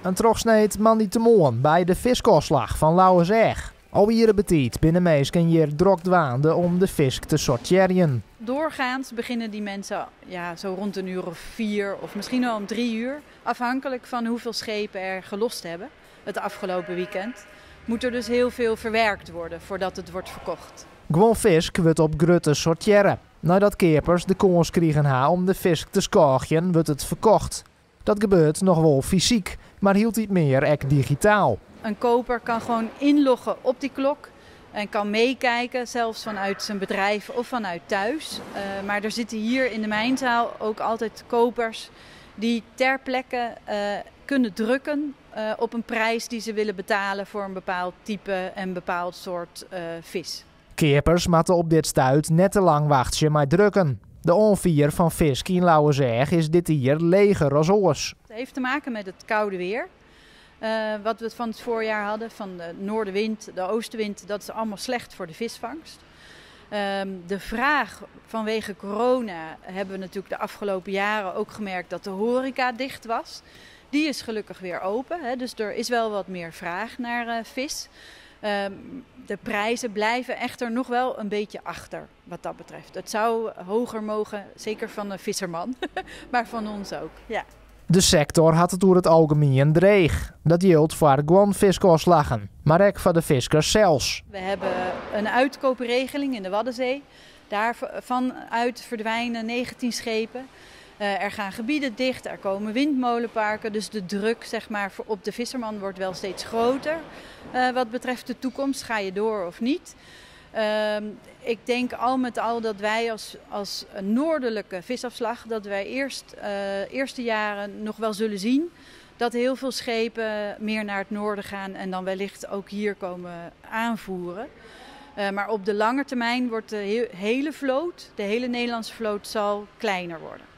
Een terugsneed Mandy Temoon bij de viskostslag van Lauwerzeg. Alweer betiet binnen meesken hier drok dwaande om de visk te sorteren. Doorgaans beginnen die mensen zo rond een uur of 4 of misschien wel om 3 uur. Afhankelijk van hoeveel schepen er gelost hebben het afgelopen weekend. Moet er dus heel veel verwerkt worden voordat het wordt verkocht. Gewoon visk wordt op grutte sorteren. Nadat keepers de kans kregen om de visk te skorgen, wordt het verkocht. Dat gebeurt nog wel fysiek, maar hield niet meer ook digitaal. Een koper kan gewoon inloggen op die klok en kan meekijken, zelfs vanuit zijn bedrijf of vanuit thuis. Maar er zitten hier in de mijnzaal ook altijd kopers die ter plekke kunnen drukken op een prijs die ze willen betalen voor een bepaald type en een bepaald soort vis. Keepers moeten op dit stuit net te lang wachten maar drukken. De onvier van visk in Lauwerzeg is dit hier leger als oors. Het heeft te maken met het koude weer. Wat we van het voorjaar hadden, van de noordenwind, de oostenwind, dat is allemaal slecht voor de visvangst. De vraag vanwege corona hebben we natuurlijk de afgelopen jaren ook gemerkt dat de horeca dicht was. Die is gelukkig weer open, dus er is wel wat meer vraag naar vis. De prijzen blijven echter nog wel een beetje achter wat dat betreft. Het zou hoger mogen, zeker van de visserman, maar van ons ook. Ja. De sector had het door het algemeen dreig. Dat geldt voor gewoon viskostslagen, maar ook voor de viskers zelfs. We hebben een uitkoopregeling in de Waddenzee. Daarvan uit verdwijnen 19 schepen. Er gaan gebieden dicht, er komen windmolenparken. Dus de druk op de visserman wordt wel steeds groter. Wat betreft de toekomst, ga je door of niet? Ik denk al met al dat wij als noordelijke visafslag, dat wij eerste jaren nog wel zullen zien dat heel veel schepen meer naar het noorden gaan en dan wellicht ook hier komen aanvoeren. Maar op de lange termijn wordt de hele vloot, de hele Nederlandse vloot, zal kleiner worden.